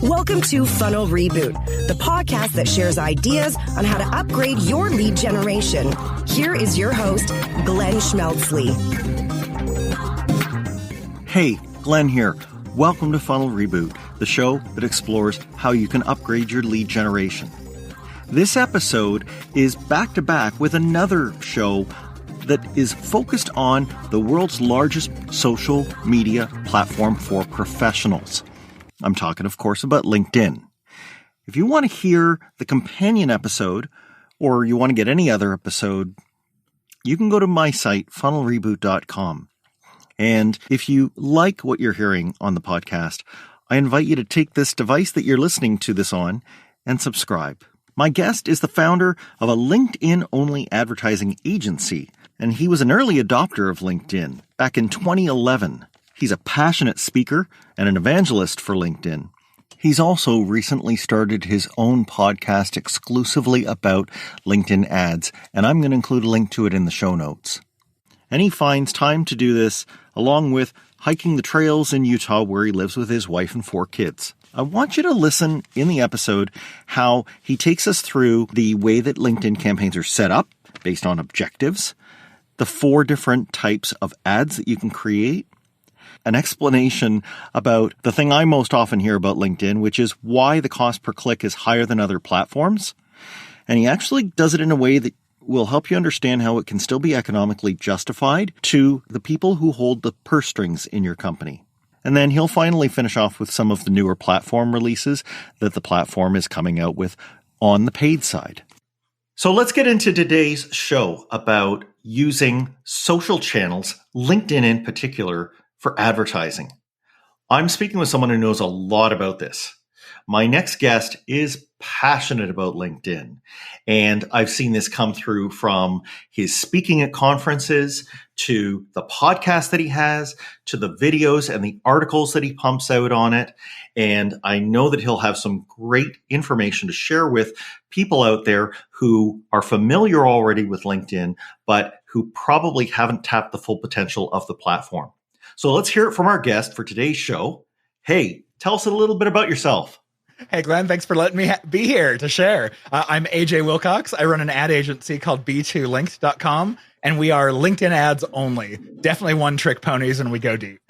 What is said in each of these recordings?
Welcome to Funnel Reboot, the podcast that shares ideas on how to upgrade your lead generation. Here is your host, Glenn Schmeltzley. Hey, Glenn here. Welcome to Funnel Reboot, the show that explores how you can upgrade your lead generation. This episode is back-to-back with another show that is focused on the world's largest social media platform for professionals. I'm talking, of course, about LinkedIn. If you want to hear the companion episode, or you want to get any other episode, you can go to my site, funnelreboot.com. And if you like what you're hearing on the podcast, I invite you to take this device that you're listening to this on and subscribe. My guest is the founder of a LinkedIn-only advertising agency, and he was an early adopter of LinkedIn back in 2011. He's a passionate speaker and an evangelist for LinkedIn. He's also recently started his own podcast exclusively about LinkedIn ads, and I'm going to include a link to it in the show notes. And he finds time to do this along with hiking the trails in Utah where he lives with his wife and 4 kids. I want you to listen in the episode how he takes us through the way that LinkedIn campaigns are set up based on objectives, the 4 different types of ads that you can create, an explanation about the thing I most often hear about LinkedIn, which is why the cost per click is higher than other platforms. And he actually does it in a way that will help you understand how it can still be economically justified to the people who hold the purse strings in your company. And then he'll finally finish off with some of the newer platform releases that the platform is coming out with on the paid side. So let's get into today's show about using social channels, LinkedIn in particular, for advertising. I'm speaking with someone who knows a lot about this. My next guest is passionate about LinkedIn, and I've seen this come through from his speaking at conferences to the podcast that he has, to the videos and the articles that he pumps out on it. And I know that he'll have some great information to share with people out there who are familiar already with LinkedIn, but who probably haven't tapped the full potential of the platform. So let's hear it from our guest for today's show. Hey, tell us a little bit about yourself. Hey, Glenn, thanks for letting me be here to share. I'm AJ Wilcox. I run an ad agency called b2linked.com, and we are LinkedIn ads only. Definitely one-trick ponies, and we go deep.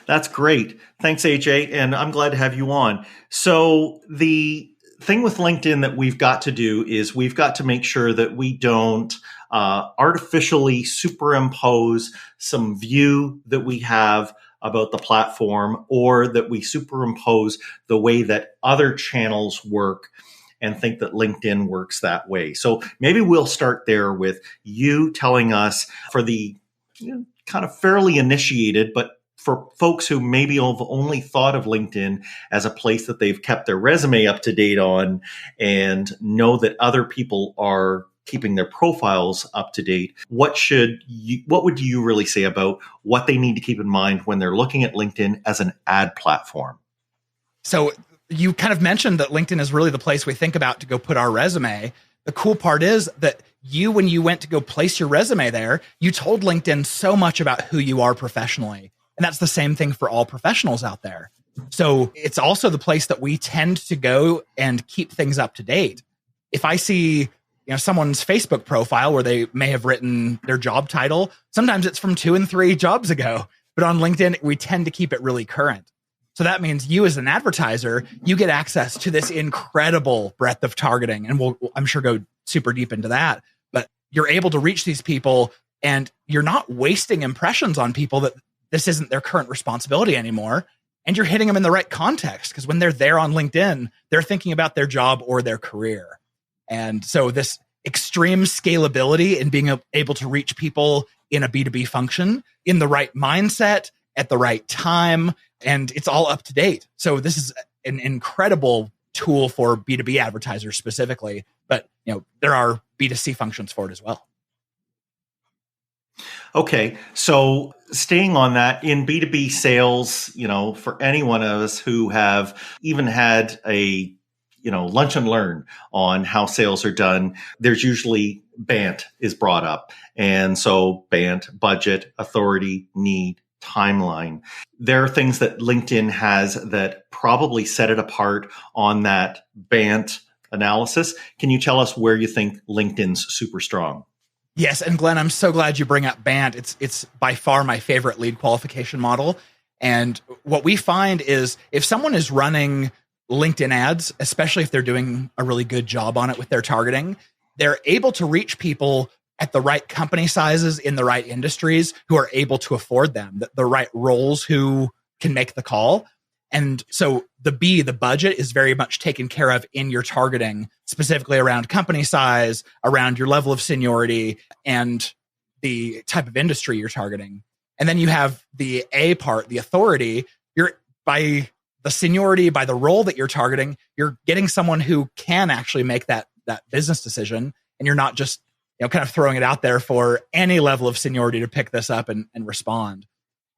That's great. Thanks, AJ, and I'm glad to have you on. So the thing with LinkedIn that we've got to do is we've got to make sure that we don't artificially superimpose some view that we have about the platform, or that we superimpose the way that other channels work and think that LinkedIn works that way. So maybe we'll start there with you telling us, for the kind of fairly initiated, but for folks who maybe have only thought of LinkedIn as a place that they've kept their resume up to date on and know that other people are keeping their profiles up to date, what would you really say about what they need to keep in mind when they're looking at LinkedIn as an ad platform? So you kind of mentioned that LinkedIn is really the place we think about to go put our resume. The cool part is that when you went to go place your resume there, you told LinkedIn so much about who you are professionally. And that's the same thing for all professionals out there. So it's also the place that we tend to go and keep things up to date. If I see someone's Facebook profile where they may have written their job title, sometimes it's from 2 and 3 jobs ago, but on LinkedIn, we tend to keep it really current. So that means you as an advertiser, you get access to this incredible breadth of targeting. And we'll, I'm sure, go super deep into that, but you're able to reach these people and you're not wasting impressions on people that this isn't their current responsibility anymore. And you're hitting them in the right context, because when they're there on LinkedIn, they're thinking about their job or their career. And so this extreme scalability in being able to reach people in a B2B function in the right mindset at the right time, and it's all up to date. So this is an incredible tool for B2B advertisers specifically, but there are B2C functions for it as well. Okay, so staying on that, in B2B sales, for any one of us who have even had a lunch and learn on how sales are done, there's usually BANT is brought up. And so BANT, budget, authority, need, timeline. There are things that LinkedIn has that probably set it apart on that BANT analysis. Can you tell us where you think LinkedIn's super strong? Yes, and Glenn, I'm so glad you bring up BANT. It's by far my favorite lead qualification model. And what we find is if someone is running LinkedIn ads, especially if they're doing a really good job on it with their targeting, they're able to reach people at the right company sizes in the right industries who are able to afford them, the right roles who can make the call. And so the budget is very much taken care of in your targeting, specifically around company size, around your level of seniority, and the type of industry you're targeting. And then you have the A part, the authority. You're by the seniority, by the role that you're targeting, you're getting someone who can actually make that business decision. And you're not just kind of throwing it out there for any level of seniority to pick this up and respond.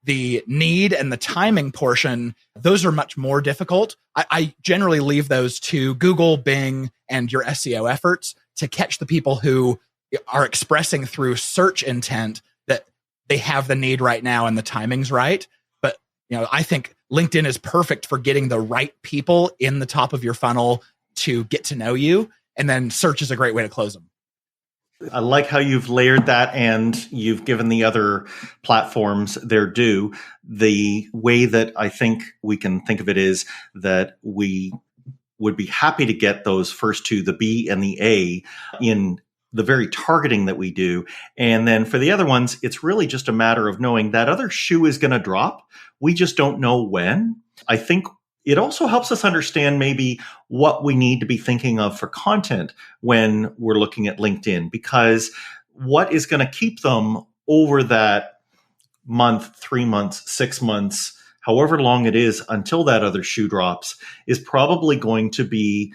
The need and the timing portion, those are much more difficult. I generally leave those to Google, Bing, and your SEO efforts to catch the people who are expressing through search intent that they have the need right now and the timing's right. But I think LinkedIn is perfect for getting the right people in the top of your funnel to get to know you. And then search is a great way to close them. I like how you've layered that and you've given the other platforms their due. The way that I think we can think of it is that we would be happy to get those first two, the B and the A, in the very targeting that we do. And then for the other ones, it's really just a matter of knowing that other shoe is going to drop. We just don't know when. I think it also helps us understand maybe what we need to be thinking of for content when we're looking at LinkedIn, because what is going to keep them over that month, 3 months, 6 months, however long it is until that other shoe drops, is probably going to be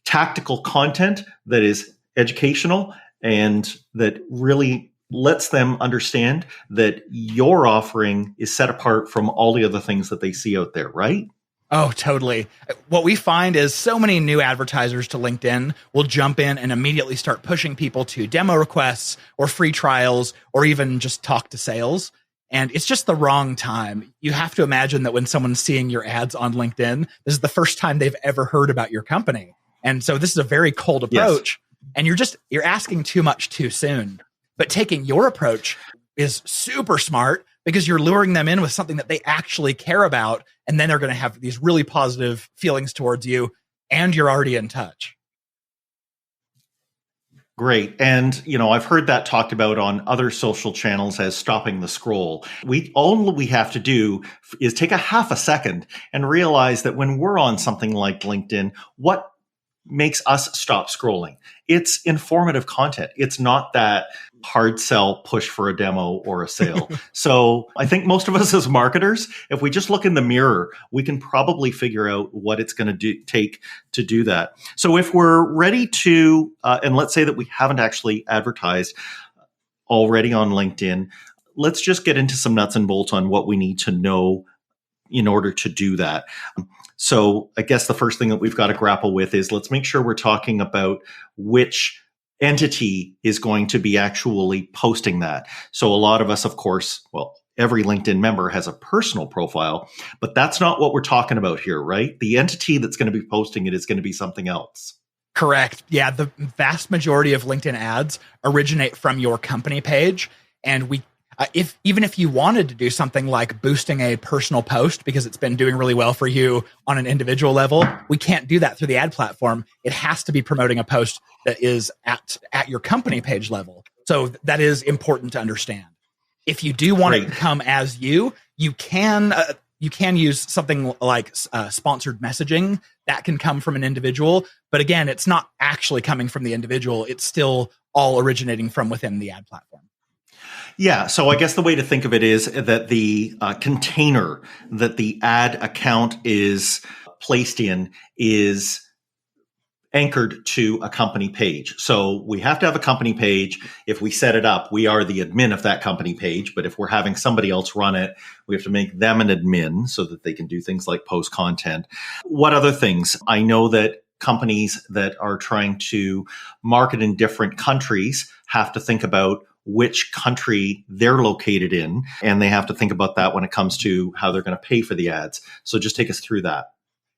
tactical content that is educational and that really lets them understand that your offering is set apart from all the other things that they see out there, right? Oh, totally. What we find is so many new advertisers to LinkedIn will jump in and immediately start pushing people to demo requests or free trials or even just talk to sales. And it's just the wrong time. You have to imagine that when someone's seeing your ads on LinkedIn, this is the first time they've ever heard about your company. And so this is a very cold approach. Yes. And you're asking too much too soon. But taking your approach is super smart because you're luring them in with something that they actually care about. And then they're going to have these really positive feelings towards you, and you're already in touch. Great. And, I've heard that talked about on other social channels as stopping the scroll. All we have to do is take a half a second and realize that when we're on something like LinkedIn, what makes us stop scrolling? It's informative content. It's not that hard sell push for a demo or a sale. So I think most of us as marketers, if we just look in the mirror, we can probably figure out what it's going to take to do that. So if we're ready to, and let's say that we haven't actually advertised already on LinkedIn, let's just get into some nuts and bolts on what we need to know in order to do that. So I guess the first thing that we've got to grapple with is let's make sure we're talking about which entity is going to be actually posting that. So a lot of us, of course, every LinkedIn member has a personal profile, but that's not what we're talking about here, right? The entity that's going to be posting it is going to be something else. Correct. Yeah, the vast majority of LinkedIn ads originate from your company page. And even if you wanted to do something like boosting a personal post because it's been doing really well for you on an individual level, we can't do that through the ad platform. It has to be promoting a post that is at your company page level. So that is important to understand. If you do want it to come as you can use something like sponsored messaging that can come from an individual. But again, it's not actually coming from the individual. It's still all originating from within the ad platform. Yeah. So I guess the way to think of it is that the container that the ad account is placed in is anchored to a company page. So we have to have a company page. If we set it up, we are the admin of that company page. But if we're having somebody else run it, we have to make them an admin so that they can do things like post content. What other things? I know that companies that are trying to market in different countries have to think about which country they're located in. And they have to think about that when it comes to how they're going to pay for the ads. So just take us through that.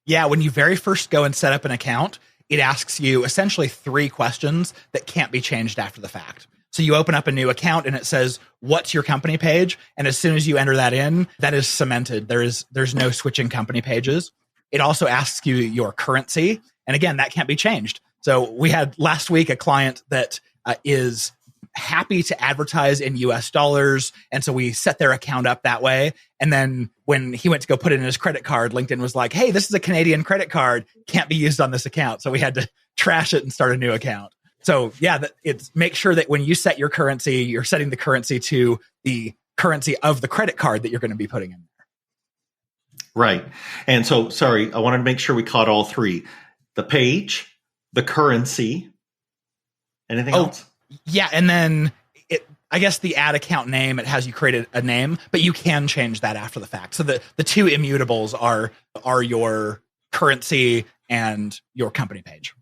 Yeah, when you very first go and set up an account, it asks you essentially 3 questions that can't be changed after the fact. So you open up a new account and it says, what's your company page? And as soon as you enter that in, that is cemented. There's no switching company pages. It also asks you your currency. And again, that can't be changed. So we had last week a client that is happy to advertise in US dollars. And so we set their account up that way. And then when he went to go put it in his credit card, LinkedIn was like, hey, this is a Canadian credit card, can't be used on this account. So we had to trash it and start a new account. So yeah, it's make sure that when you set your currency, you're setting the currency to the currency of the credit card that you're going to be putting in there. Right. And so, sorry, I wanted to make sure we caught all 3. The page, the currency, anything else? Yeah. And then I guess the ad account name, it has you created a name, but you can change that after the fact. So the 2 immutables are your currency and your company page.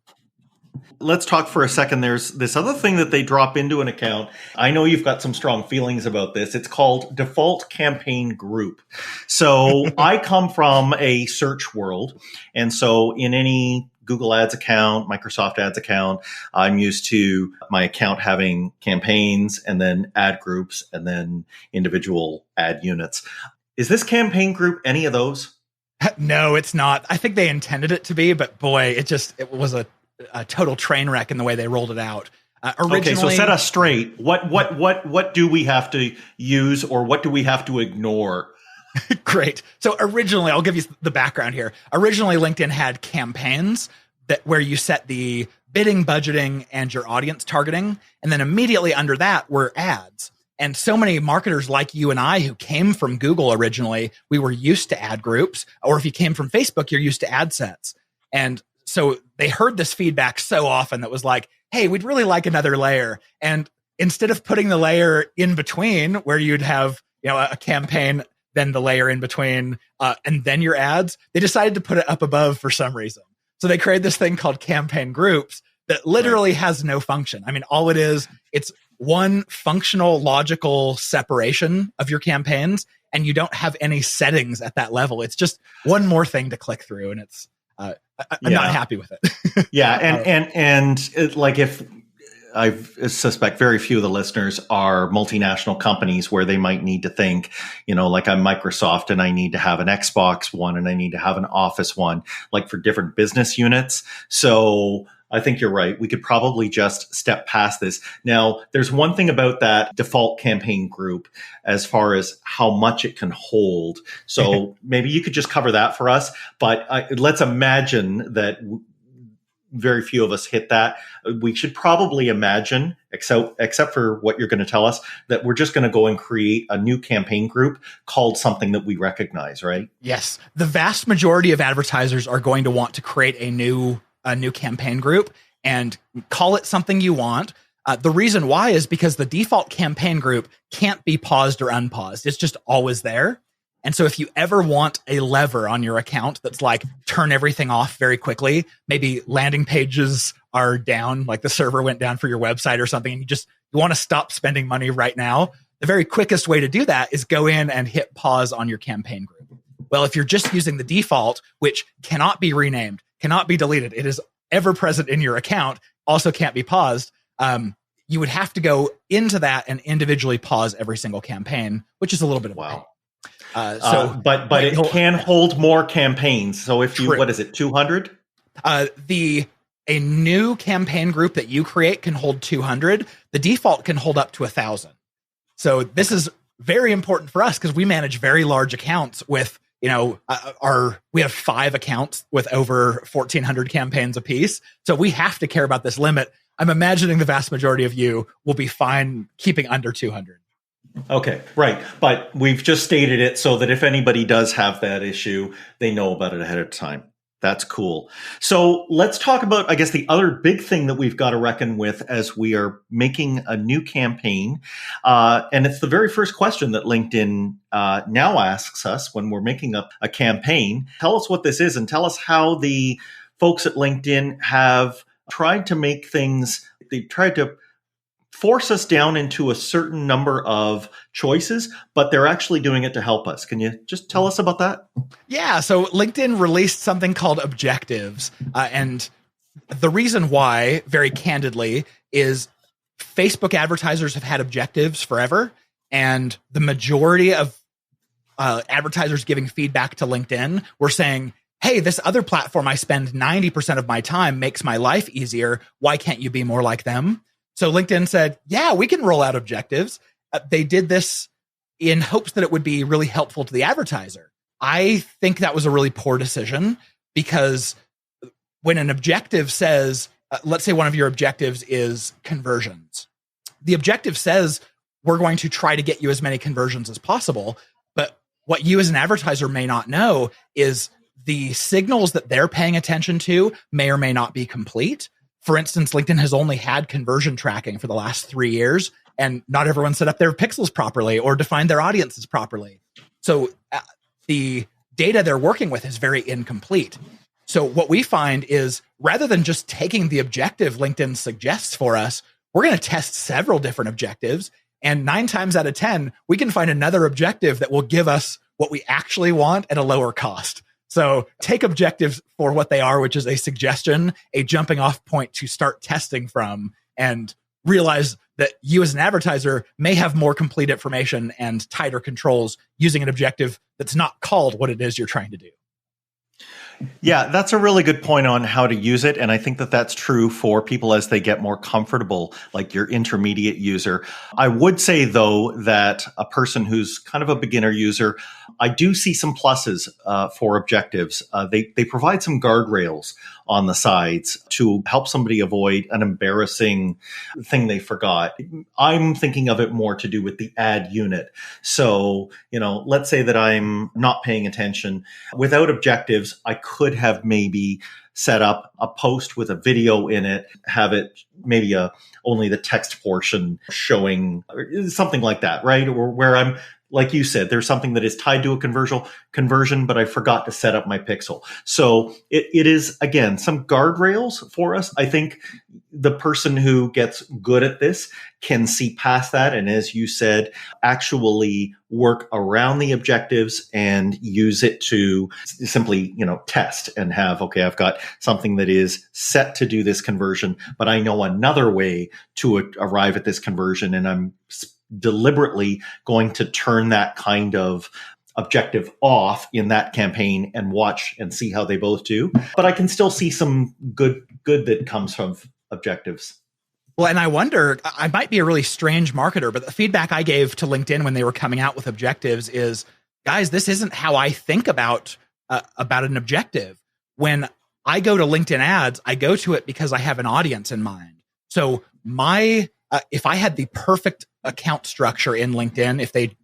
Let's talk for a second. There's this other thing that they drop into an account. I know you've got some strong feelings about this. It's called default campaign group. So I come from a search world. And so in any Google Ads account, Microsoft Ads account, I'm used to my account having campaigns and then ad groups and then individual ad units. Is this campaign group any of those? No, it's not. I think they intended it to be, but boy, it was a total train wreck in the way they rolled it out. Originally, okay, so set us straight. What do we have to use, or what do we have to ignore? Great. So originally, I'll give you the background here. Originally, LinkedIn had campaigns where you set the bidding, budgeting, and your audience targeting, and then immediately under that were ads. And so many marketers like you and I who came from Google originally, we were used to ad groups, or if you came from Facebook, you're used to ad sets. And so they heard this feedback so often that was like, hey, we'd really like another layer. And instead of putting the layer in between where you'd have, a campaign, then the layer in between, and then your ads, they decided to put it up above for some reason. So they created this thing called campaign groups that literally has no function. I mean, all it is, it's one functional, logical separation of your campaigns, and you don't have any settings at that level. It's just one more thing to click through, and it's I'm not happy with it. Yeah, and like if I suspect very few of the listeners are multinational companies where they might need to think, like I'm Microsoft and I need to have an Xbox one and I need to have an Office one, like for different business units. So I think you're right. We could probably just step past this. Now, there's one thing about that default campaign group as far as how much it can hold. So maybe you could just cover that for us. But let's imagine that very few of us hit that. We should probably imagine, except for what you're going to tell us, that we're just going to go and create a new campaign group called something that we recognize, right? Yes. The vast majority of advertisers are going to want to create a new campaign group and call it something you want. The reason why is because the default campaign group can't be paused or unpaused. It's just always there. And so if you ever want a lever on your account that's like turn everything off very quickly, maybe landing pages are down, like the server went down for your website or something, and you want to stop spending money right now, the very quickest way to do that is go in and hit pause on your campaign group. Well, if you're just using the default, which cannot be renamed, cannot be deleted, it is ever present in your account, also can't be paused, you would have to go into that and individually pause every single campaign, which is a little bit of a pain. But it can hold more campaigns. So if you, what is it, 200? A new campaign group that you create can hold 200. The default can hold up to 1,000. So this is very important for us because we manage very large accounts with, we have 5 accounts with over 1,400 campaigns apiece. So we have to care about this limit. I'm imagining the vast majority of you will be fine keeping under 200. Okay, right. But we've just stated it so that if anybody does have that issue, they know about it ahead of time. That's cool. So let's talk about, I guess, the other big thing that we've got to reckon with as we are making a new campaign. And it's the very first question that LinkedIn now asks us when we're making up a campaign. Tell us what this is and tell us how the folks at LinkedIn have tried to make things, they've tried to force us down into a certain number of choices, but they're actually doing it to help us. Can you just tell us about that? Yeah. So LinkedIn released something called objectives. And the reason why, very candidly, is Facebook advertisers have had objectives forever. And the majority of advertisers giving feedback to LinkedIn were saying, hey, this other platform I spend 90% of my time makes my life easier. Why can't you be more like them? So LinkedIn said, yeah, we can roll out objectives. They did this in hopes that it would be really helpful to the advertiser. I think that was a really poor decision, because when an objective says, let's say one of your objectives is conversions. The objective says, we're going to try to get you as many conversions as possible. But what you as an advertiser may not know is the signals that they're paying attention to may or may not be complete. For instance, LinkedIn has only had conversion tracking for the last 3 years, and not everyone set up their pixels properly or defined their audiences properly. So the data they're working with is very incomplete. So what we find is, rather than just taking the objective LinkedIn suggests for us, we're going to test several different objectives. And 9 times out of 10, we can find another objective that will give us what we actually want at a lower cost. So take objectives for what they are, which is a suggestion, a jumping off point to start testing from, and realize that you as an advertiser may have more complete information and tighter controls using an objective that's not called what it is you're trying to do. Yeah, that's a really good point on how to use it. And I think that that's true for people as they get more comfortable, like your intermediate user. I would say, though, that a person who's kind of a beginner user, I do see some pluses for objectives. They provide some guardrails on the sides to help somebody avoid an embarrassing thing they forgot. I'm thinking of it more to do with the ad unit. So, let's say that I'm not paying attention. Without objectives, I could have maybe set up a post with a video in it, have it maybe only the text portion showing, something like that, right? Or where I'm, like you said, there's something that is tied to a conversion, but I forgot to set up my pixel. So it is, again, some guardrails for us. I think the person who gets good at this can see past that. And as you said, actually work around the objectives and use it to simply, test and have, okay, I've got something that is set to do this conversion, but I know another way to arrive at this conversion. And I'm deliberately going to turn that kind of objective off in that campaign and watch and see how they both do. But I can still see some good that comes from objectives. Well, and I wonder, I might be a really strange marketer, but the feedback I gave to LinkedIn when they were coming out with objectives is, guys, this isn't how I think about an objective. When I go to LinkedIn ads, I go to it because I have an audience in mind. So if I had the perfect account structure in LinkedIn, if they,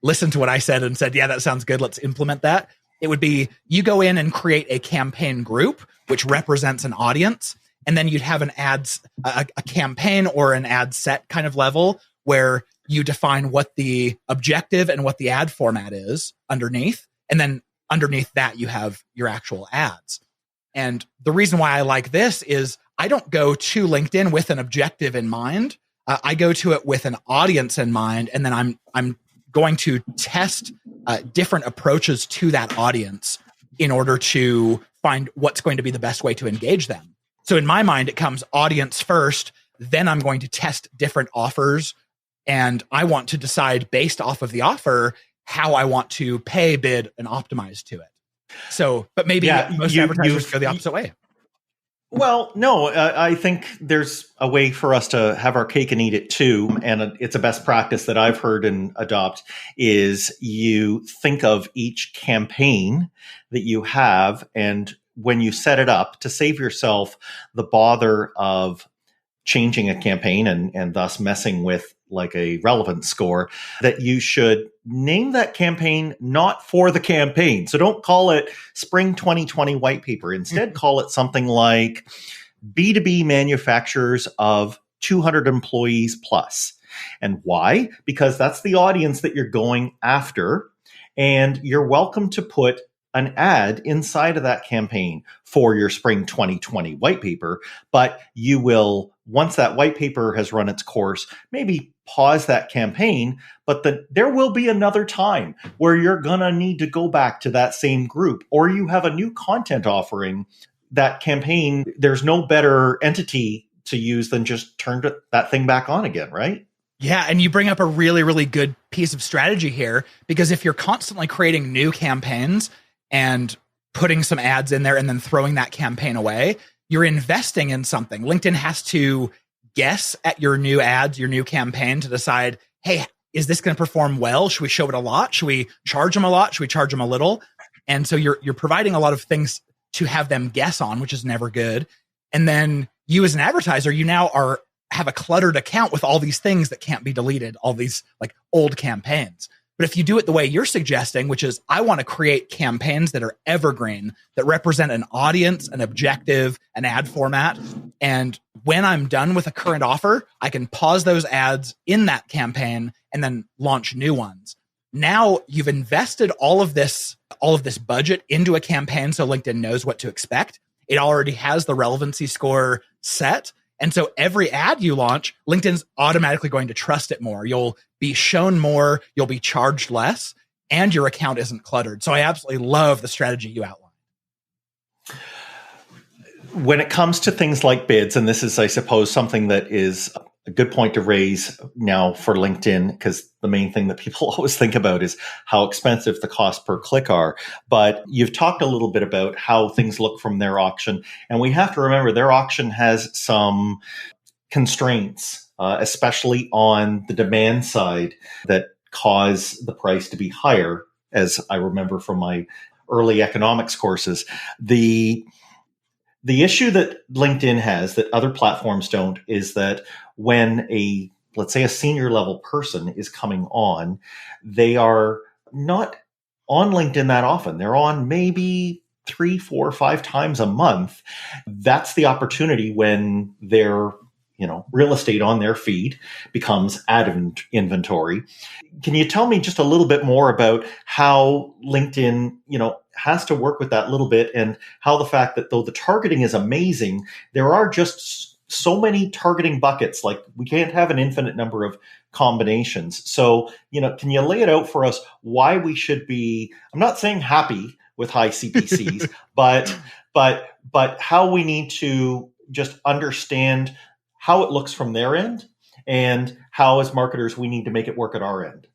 listened to what I said and said, yeah, that sounds good, let's implement that, it would be, you go in and create a campaign group, which represents an audience. And then you'd have a campaign or an ad set kind of level where you define what the objective and what the ad format is underneath. And then underneath that, you have your actual ads. And the reason why I like this is I don't go to LinkedIn with an objective in mind. I go to it with an audience in mind. And then I'm going to test different approaches to that audience in order to find what's going to be the best way to engage them. So in my mind, it comes audience first, then I'm going to test different offers, and I want to decide based off of the offer how I want to pay, bid, and optimize to it. So, but maybe most advertisers go the opposite way. Well, no, I think there's a way for us to have our cake and eat it too. And it's a best practice that I've heard and adopt is you think of each campaign that you have, and when you set it up, to save yourself the bother of changing a campaign and thus messing with like a relevance score, that you should name that campaign not for the campaign. So don't call it Spring 2020 White Paper. Instead, call it something like B2B manufacturers of 200 employees plus. And why? Because that's the audience that you're going after. And you're welcome to put an ad inside of that campaign for your spring 2020 white paper, but you will, once that white paper has run its course, maybe pause that campaign, but there will be another time where you're going to need to go back to that same group, or you have a new content offering. That campaign, there's no better entity to use than just turn that thing back on again, right? Yeah, and you bring up a really, really good piece of strategy here, because if you're constantly creating new campaigns and putting some ads in there and then throwing that campaign away, you're investing in something. LinkedIn has to guess at your new ads, your new campaign, to decide, hey, is this going to perform well? Should we show it a lot? Should we charge them a lot? Should we charge them a little? And so you're providing a lot of things to have them guess on, which is never good. And then you as an advertiser, you now have a cluttered account with all these things that can't be deleted, all these like old campaigns. But if you do it the way you're suggesting, which is I want to create campaigns that are evergreen, that represent an audience, an objective, an ad format. And when I'm done with a current offer, I can pause those ads in that campaign and then launch new ones. Now you've invested all of this budget into a campaign, so LinkedIn knows what to expect. It already has the relevancy score set. And so every ad you launch, LinkedIn's automatically going to trust it more. You'll be shown more, you'll be charged less, and your account isn't cluttered. So I absolutely love the strategy you outlined. When it comes to things like bids, and this is, I suppose, something that is a good point to raise now for LinkedIn, because the main thing that people always think about is how expensive the cost per click are. But you've talked a little bit about how things look from their auction. And we have to remember their auction has some constraints, especially on the demand side, that cause the price to be higher, as I remember from my early economics courses. The issue that LinkedIn has that other platforms don't is that when let's say a senior level person is coming on, they are not on LinkedIn that often. They're on maybe 3, 4, 5 times a month. That's the opportunity when their real estate on their feed becomes ad inventory. Can you tell me just a little bit more about how LinkedIn, has to work with that little bit, and how the fact that though the targeting is amazing, there are just so many targeting buckets, like we can't have an infinite number of combinations. So, can you lay it out for us why we should be, I'm not saying happy with high CPCs, but how we need to just understand how it looks from their end, and how as marketers we need to make it work at our end.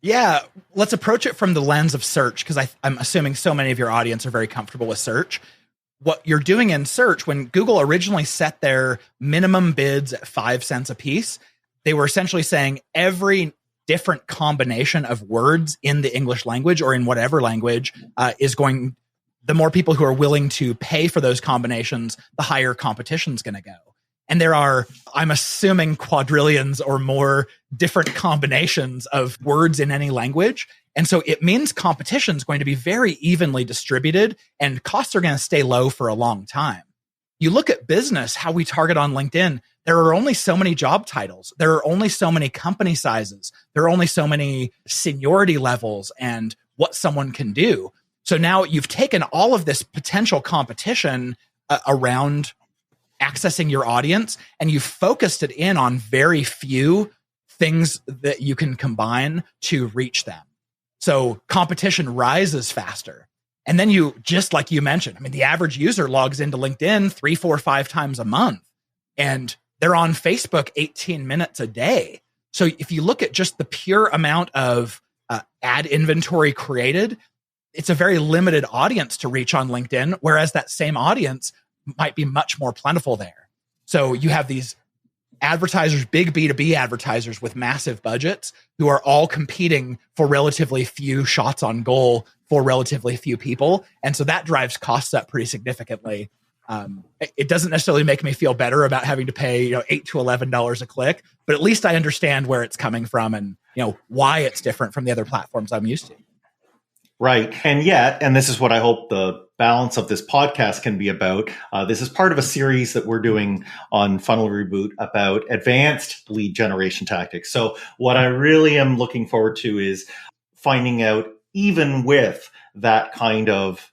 Yeah, let's approach it from the lens of search, because I'm assuming so many of your audience are very comfortable with search. What you're doing in search, when Google originally set their minimum bids at 5 cents a piece, they were essentially saying every different combination of words in the English language or in whatever language the more people who are willing to pay for those combinations, the higher competition's going to go. And there are, I'm assuming, quadrillions or more different combinations of words in any language. And so it means competition is going to be very evenly distributed, and costs are going to stay low for a long time. You look at business, how we target on LinkedIn, there are only so many job titles. There are only so many company sizes. There are only so many seniority levels and what someone can do. So now you've taken all of this potential competition around accessing your audience, and you focused it in on very few things that you can combine to reach them. So competition rises faster. And then you, just like you mentioned, the average user logs into LinkedIn 3, 4, 5 times a month, and they're on Facebook 18 minutes a day. So if you look at just the pure amount of ad inventory created, it's a very limited audience to reach on LinkedIn, whereas that same audience might be much more plentiful there. So you have these advertisers, big B2B advertisers with massive budgets, who are all competing for relatively few shots on goal for relatively few people. And so that drives costs up pretty significantly. It doesn't necessarily make me feel better about having to pay $8 to $11 a click, but at least I understand where it's coming from and why it's different from the other platforms I'm used to. Right. And yet, and this is what I hope the balance of this podcast can be about. This is part of a series that we're doing on Funnel Reboot about advanced lead generation tactics. So what I really am looking forward to is finding out even with that kind of,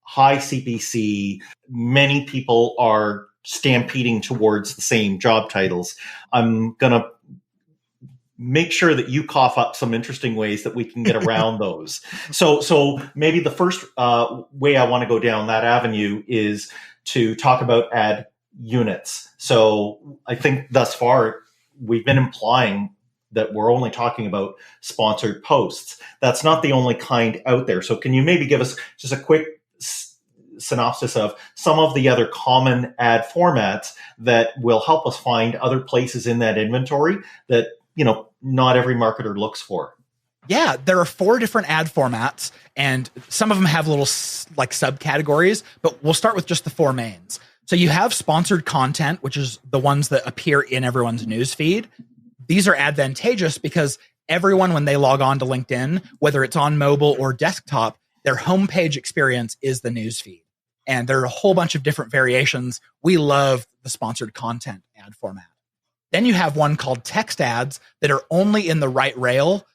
high CPC, many people are stampeding towards the same job titles. I'm going to make sure that you cough up some interesting ways that we can get around those. So maybe the first way I want to go down that avenue is to talk about ad units. So I think thus far we've been implying that we're only talking about sponsored posts. That's not the only kind out there. So can you maybe give us just a quick synopsis of some of the other common ad formats that will help us find other places in that inventory that, not every marketer looks for? Yeah, there are 4 different ad formats, and some of them have little subcategories, but we'll start with just the 4 mains. So you have sponsored content, which is the ones that appear in everyone's news feed. These are advantageous because everyone, when they log on to LinkedIn, whether it's on mobile or desktop, their homepage experience is the news feed. And there are a whole bunch of different variations. We love the sponsored content ad format. Then you have one called text ads that are only in the right rail.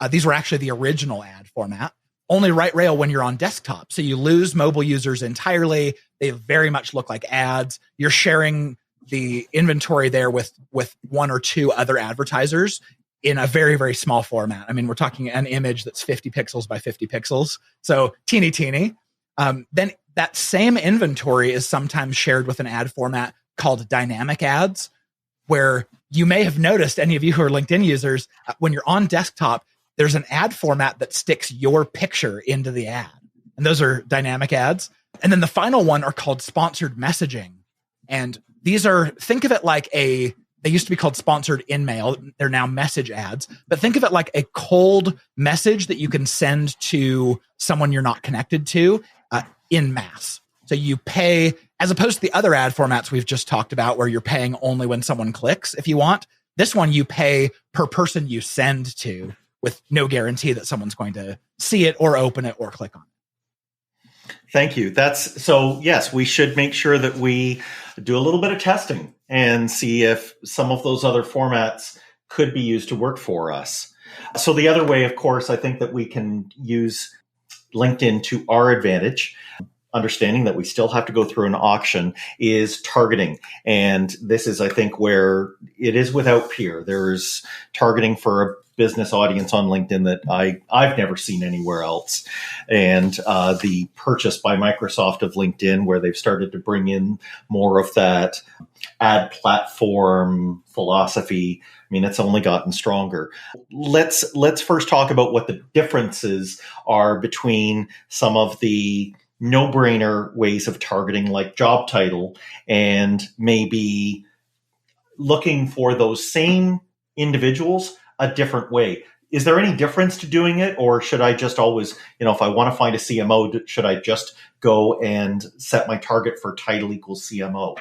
These were actually the original ad format. Only right rail when you're on desktop. So you lose mobile users entirely. They very much look like ads. You're sharing the inventory there with 1 or 2 other advertisers in a very, very small format. I mean, we're talking an image that's 50 pixels by 50 pixels. So teeny. Then that same inventory is sometimes shared with an ad format called dynamic ads, where you may have noticed, any of you who are LinkedIn users, when you're on desktop, there's an ad format that sticks your picture into the ad. And those are dynamic ads. And then the final one are called sponsored messaging. And these are, think of it like they used to be called sponsored in-mail. They're now message ads. But think of it like a cold message that you can send to someone you're not connected to in mass. So you pay, as opposed to the other ad formats we've just talked about, where you're paying only when someone clicks, if you want. This one, you pay per person you send to, with no guarantee that someone's going to see it or open it or click on it. Thank you. So yes, we should make sure that we do a little bit of testing and see if some of those other formats could be used to work for us. So the other way, of course, I think that we can use LinkedIn to our advantage, understanding that we still have to go through an auction, is targeting. And this is, I think, where it is without peer. There's targeting for a business audience on LinkedIn that I've never seen anywhere else. And the purchase by Microsoft of LinkedIn, where they've started to bring in more of that ad platform philosophy, I mean, it's only gotten stronger. Let's first talk about what the differences are between some of the no-brainer ways of targeting, like job title, and maybe looking for those same individuals a different way. Is there any difference to doing it, or should I just always, if I want to find a CMO, should I just go and set my target for title equals CMO?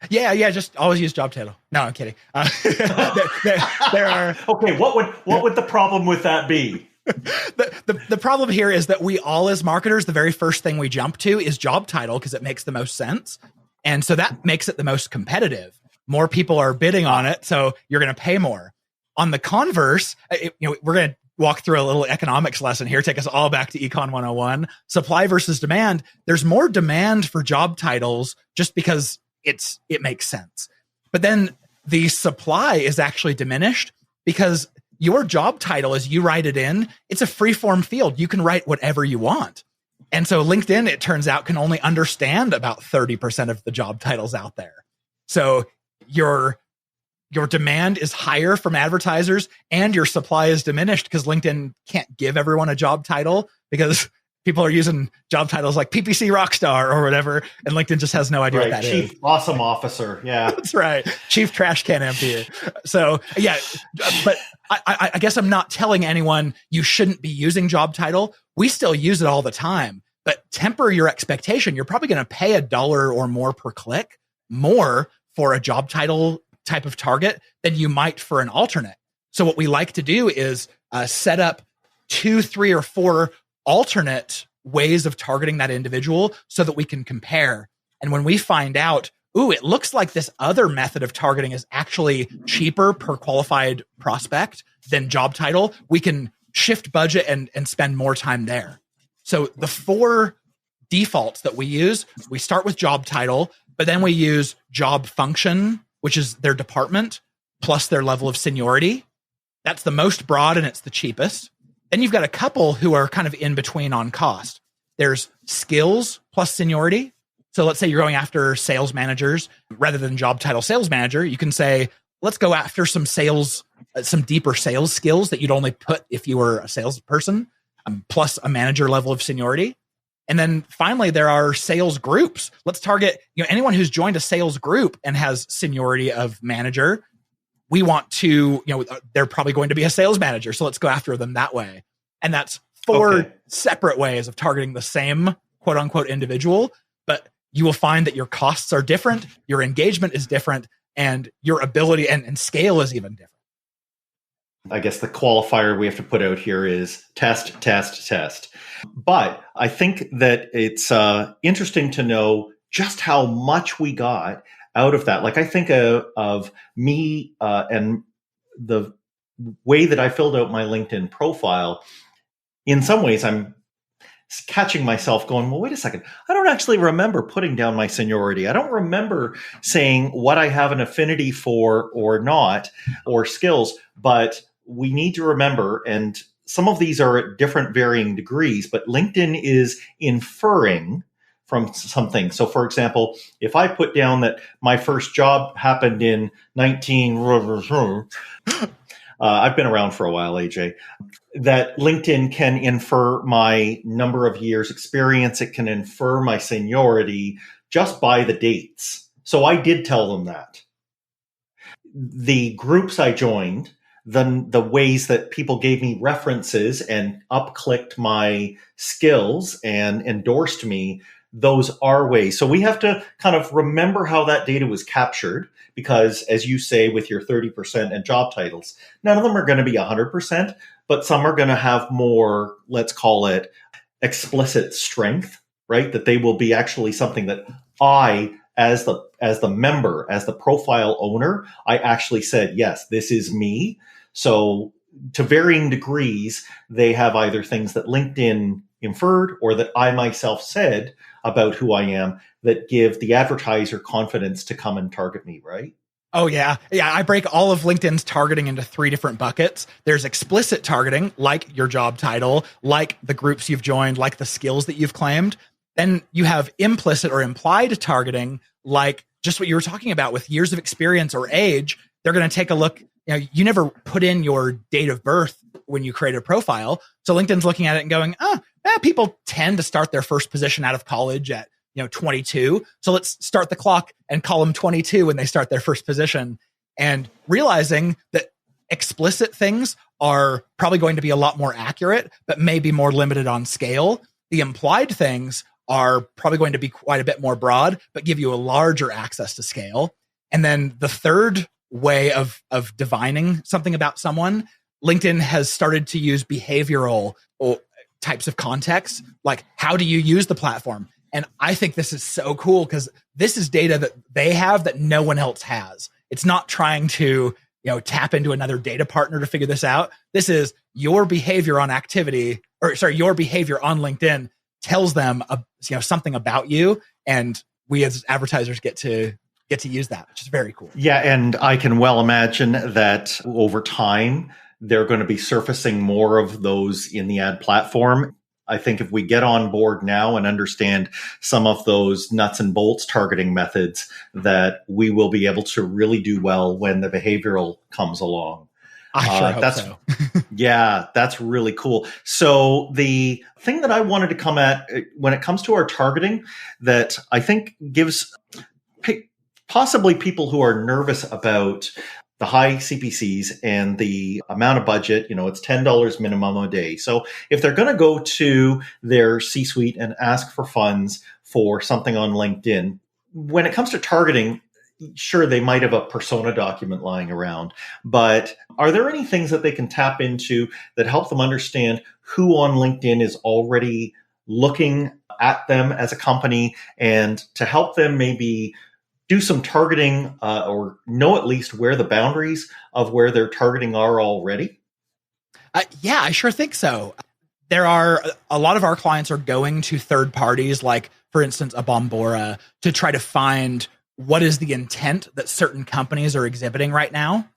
Yeah, just always use job title. No, I'm kidding. There are. Okay, what would the problem with that be? The problem here is that we all, as marketers, the very first thing we jump to is job title because it makes the most sense. And so that makes it the most competitive. More people are bidding on it, so you're going to pay more. On the converse, we're going to walk through a little economics lesson here, take us all back to Econ 101. Supply versus demand. There's more demand for job titles just because it makes sense. But then the supply is actually diminished because your job title, as you write it in, it's a free-form field. You can write whatever you want. And so LinkedIn, it turns out, can only understand about 30% of the job titles out there. So your demand is higher from advertisers and your supply is diminished because LinkedIn can't give everyone a job title because people are using job titles like PPC Rockstar or whatever, and LinkedIn just has no idea what that is. Chief Awesome Officer, yeah. That's right. Chief Trash Can Emptier. So, yeah, but I guess I'm not telling anyone you shouldn't be using job title. We still use it all the time, but temper your expectation. You're probably going to pay $1 or more per click more for a job title type of target than you might for an alternate. So what we like to do is set up 2, 3, or 4 alternate ways of targeting that individual so that we can compare. And when we find out, it looks like this other method of targeting is actually cheaper per qualified prospect than job title, we can shift budget and spend more time there. So the 4 defaults that we use, we start with job title, but then we use job function, which is their department, plus their level of seniority. That's the most broad and it's the cheapest. Then you've got a couple who are kind of in between on cost. There's skills plus seniority. So let's say you're going after sales managers rather than job title sales manager. You can say, let's go after some sales, some deeper sales skills that you'd only put if you were a salesperson, plus a manager level of seniority. And then finally, there are sales groups. Let's target, anyone who's joined a sales group and has seniority of manager. We want to, they're probably going to be a sales manager. So let's go after them that way. And that's 4 separate ways of targeting the same quote unquote individual, but you will find that your costs are different, your engagement is different, and your ability and scale is even different. I guess the qualifier we have to put out here is test, test, test. But I think that it's interesting to know just how much we got out of that. Like I think of me and the way that I filled out my LinkedIn profile. In some ways, I'm catching myself going, well, wait a second. I don't actually remember putting down my seniority. I don't remember saying what I have an affinity for or not, or skills, but we need to remember, and some of these are at different varying degrees, but LinkedIn is inferring from something. So for example, if I put down that my first job happened in I've been around for a while, AJ, that LinkedIn can infer my number of years experience. It can infer my seniority just by the dates. So I did tell them that. The groups I joined, the ways that people gave me references and up-clicked my skills and endorsed me, those are ways. So we have to kind of remember how that data was captured, because as you say, with your 30% and job titles, none of them are going to be 100%, but some are going to have more, let's call it explicit strength, right? That they will be actually something that I, as the member, as the profile owner, I actually said, yes, this is me. So to varying degrees, they have either things that LinkedIn inferred or that I myself said about who I am that give the advertiser confidence to come and target me, right? Oh, yeah. Yeah, I break all of LinkedIn's targeting into 3 different buckets. There's explicit targeting, like your job title, like the groups you've joined, like the skills that you've claimed. Then you have implicit or implied targeting, like just what you were talking about with years of experience or age. They're going to take a look. You never put in your date of birth when you create a profile. So LinkedIn's looking at it and going, people tend to start their first position out of college at 22. So let's start the clock and call them 22 when they start their first position, and realizing that explicit things are probably going to be a lot more accurate, but maybe more limited on scale. The implied things are probably going to be quite a bit more broad, but give you a larger access to scale. And then the third way of divining something about someone, LinkedIn has started to use behavioral types of context, like how do you use the platform? And I think this is so cool because this is data that they have that no one else has. It's not trying to, tap into another data partner to figure this out. This is your behavior on your behavior on LinkedIn tells them, something about you. And we as advertisers get to use that, which is very cool. Yeah. And I can well imagine that over time, they're going to be surfacing more of those in the ad platform. I think if we get on board now and understand some of those nuts and bolts targeting methods, that we will be able to really do well when the behavioral comes along. I sure hope so. Yeah, that's really cool. So the thing that I wanted to come at when it comes to our targeting that I think gives possibly people who are nervous about the high CPCs and the amount of budget, it's $10 minimum a day. So if they're going to go to their C-suite and ask for funds for something on LinkedIn, when it comes to targeting, sure, they might have a persona document lying around, but are there any things that they can tap into that help them understand who on LinkedIn is already looking at them as a company, and to help them maybe do some targeting or know at least where the boundaries of where they're targeting are already? Yeah, I sure think so. There are a lot of our clients are going to third parties, like, for instance, a Bombora, to try to find what is the intent that certain companies are exhibiting right now.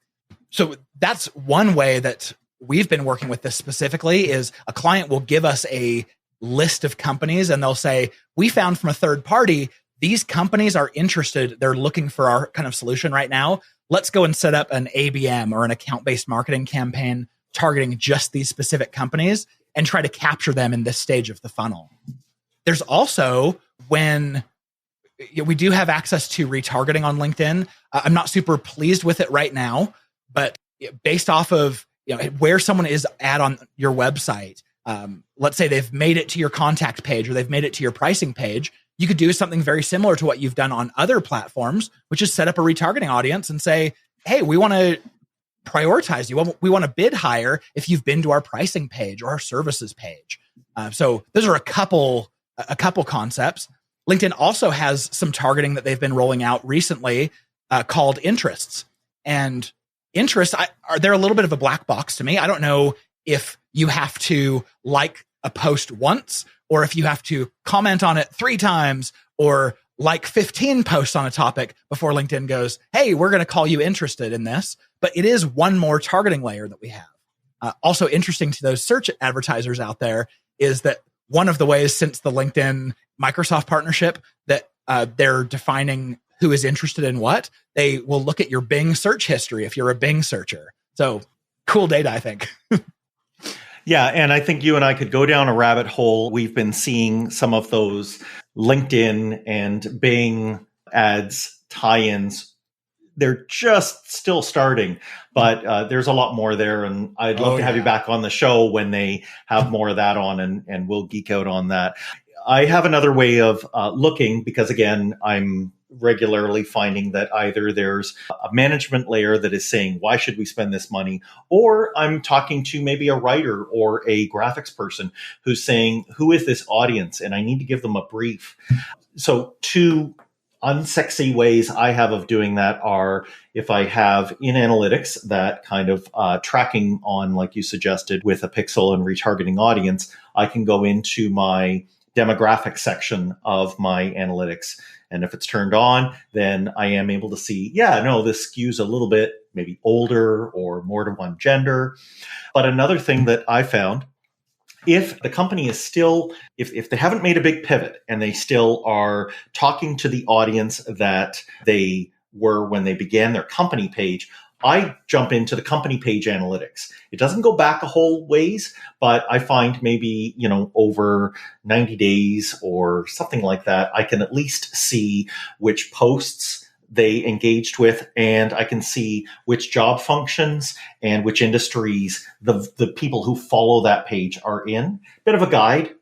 So that's one way that we've been working with this specifically, is a client will give us a list of companies and they'll say, we found from a third party, these companies are interested. They're looking for our kind of solution right now. Let's go and set up an ABM or an account-based marketing campaign targeting just these specific companies and try to capture them in this stage of the funnel. There's also when we do have access to retargeting on LinkedIn. I'm not super pleased with it right now, but based off of where someone is at on your website, let's say they've made it to your contact page or they've made it to your pricing page, you could do something very similar to what you've done on other platforms, which is set up a retargeting audience and say, hey, we want to prioritize you. We want to bid higher if you've been to our pricing page or our services page. So those are a couple concepts. LinkedIn also has some targeting that they've been rolling out recently called interests. And interests, they're a little bit of a black box to me. I don't know if you have to like a post once or if you have to comment on it 3 times or like 15 posts on a topic before LinkedIn goes, hey, we're going to call you interested in this. But it is one more targeting layer that we have. Also interesting to those search advertisers out there is that one of the ways since the LinkedIn Microsoft partnership that they're defining who is interested in what, they will look at your Bing search history if you're a Bing searcher. So cool data, I think. Yeah, and I think you and I could go down a rabbit hole. We've been seeing some of those LinkedIn and Bing ads tie-ins. They're just still starting, but there's a lot more there. And I'd love to have you back on the show when they have more of that on, and we'll geek out on that. I have another way of looking, because again, I'm regularly finding that either there's a management layer that is saying, why should we spend this money? Or I'm talking to maybe a writer or a graphics person who's saying, who is this audience? And I need to give them a brief. So 2 unsexy ways I have of doing that are if I have in analytics that kind of tracking on, like you suggested, with a pixel and retargeting audience, I can go into my demographic section of my analytics. And if it's turned on, then I am able to see, this skews a little bit, maybe older or more to one gender. But another thing that I found, if the company is still, if they haven't made a big pivot and they still are talking to the audience that they were when they began their company page, I jump into the company page analytics. It doesn't go back a whole ways, but I find maybe, over 90 days or something like that, I can at least see which posts they engaged with, and I can see which job functions and which industries the people who follow that page are in. Bit of a guide,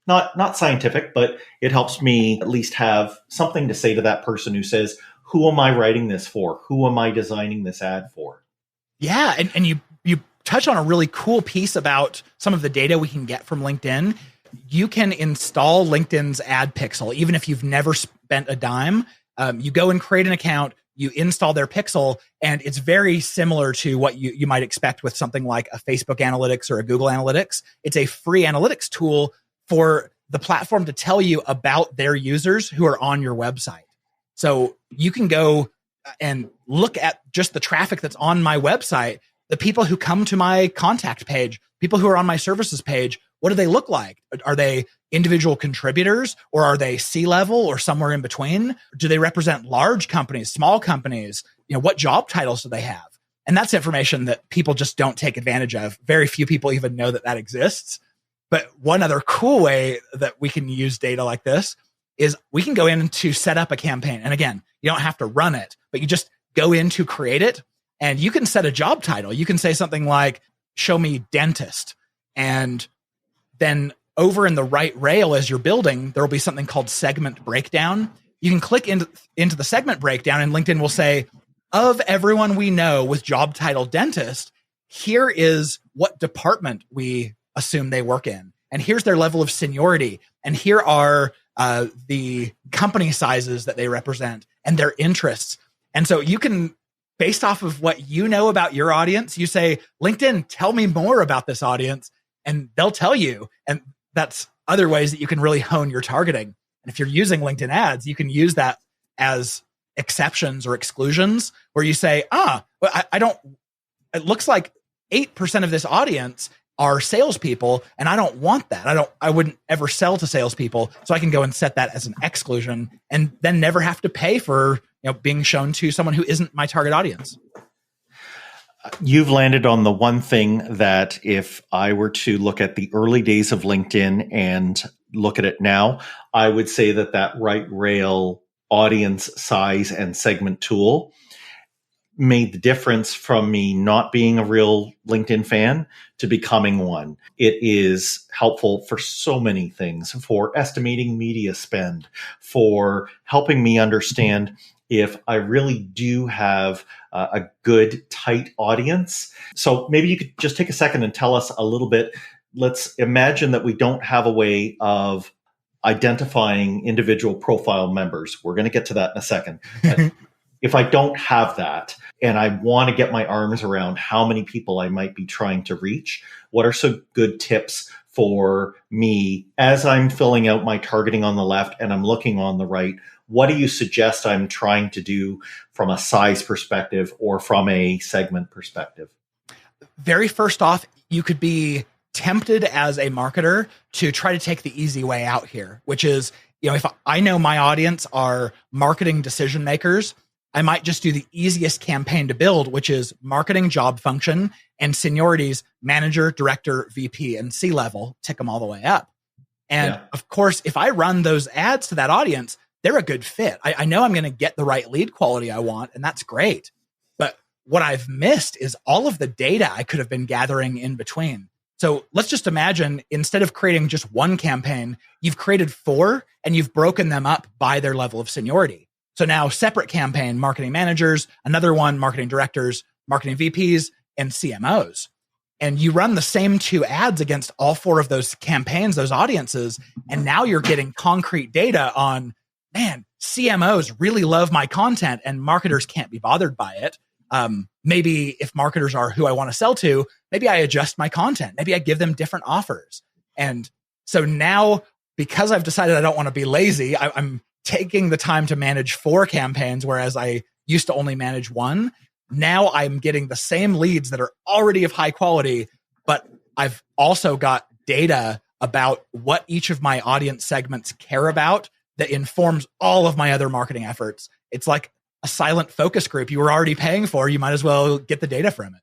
not scientific, but it helps me at least have something to say to that person who says, who am I writing this for? Who am I designing this ad for? Yeah, and you touch on a really cool piece about some of the data we can get from LinkedIn. You can install LinkedIn's ad pixel, even if you've never spent a dime. You go and create an account, you install their pixel, and it's very similar to what you might expect with something like a Facebook Analytics or a Google Analytics. It's a free analytics tool for the platform to tell you about their users who are on your website. So you can go and look at just the traffic that's on my website, the people who come to my contact page, people who are on my services page. What do they look like? Are they individual contributors, or are they C-level or somewhere in between? Do they represent large companies, small companies? What job titles do they have? And that's information that people just don't take advantage of. Very few people even know that exists. But one other cool way that we can use data like this is we can go in to set up a campaign. And again, you don't have to run it, but you just go in to create it, and you can set a job title. You can say something like, show me dentist. And then over in the right rail as you're building, there will be something called segment breakdown. You can click into the segment breakdown, and LinkedIn will say, of everyone we know with job title dentist, here is what department we assume they work in. And here's their level of seniority. And here are the company sizes that they represent and their interests. And so you can based off of what you know about your audience, you say, LinkedIn, tell me more about this audience, and they'll tell you. And that's other ways that you can really hone your targeting. And if you're using LinkedIn ads, you can use that as exceptions or exclusions where you say, it looks like 8% of this audience are salespeople, and I don't want that. I wouldn't ever sell to salespeople. So I can go and set that as an exclusion and then never have to pay for being shown to someone who isn't my target audience. You've landed on the one thing that if I were to look at the early days of LinkedIn and look at it now, I would say that right rail audience size and segment tool made the difference from me not being a real LinkedIn fan to becoming one. It is helpful for so many things, for estimating media spend, for helping me understand if I really do have a good, tight audience. So maybe you could just take a second and tell us a little bit. Let's imagine that we don't have a way of identifying individual profile members. We're going to get to that in a second. If I don't have that and I want to get my arms around how many people I might be trying to reach, what are some good tips for me as I'm filling out my targeting on the left and I'm looking on the right? What do you suggest I'm trying to do from a size perspective or from a segment perspective? Very first off, you could be tempted as a marketer to try to take the easy way out here, which is, if I know my audience are marketing decision makers, I might just do the easiest campaign to build, which is marketing job function and seniorities, manager, director, VP, and C-level, tick them all the way up. And of course, if I run those ads to that audience, they're a good fit. I know I'm going to get the right lead quality I want, and that's great. But what I've missed is all of the data I could have been gathering in between. So let's just imagine instead of creating just one campaign, you've created 4 and you've broken them up by their level of seniority. So now separate campaign, marketing managers, another one, marketing directors, marketing VPs, and CMOs. And you run the same 2 ads against all 4 of those campaigns, those audiences. And now you're getting concrete data on, man, CMOs really love my content and marketers can't be bothered by it. Maybe if marketers are who I want to sell to, maybe I adjust my content. Maybe I give them different offers. And so now, because I've decided I don't want to be lazy, I'm taking the time to manage 4 campaigns, whereas I used to only manage 1. Now I'm getting the same leads that are already of high quality, but I've also got data about what each of my audience segments care about that informs all of my other marketing efforts. It's like a silent focus group you were already paying for. You might as well get the data from it.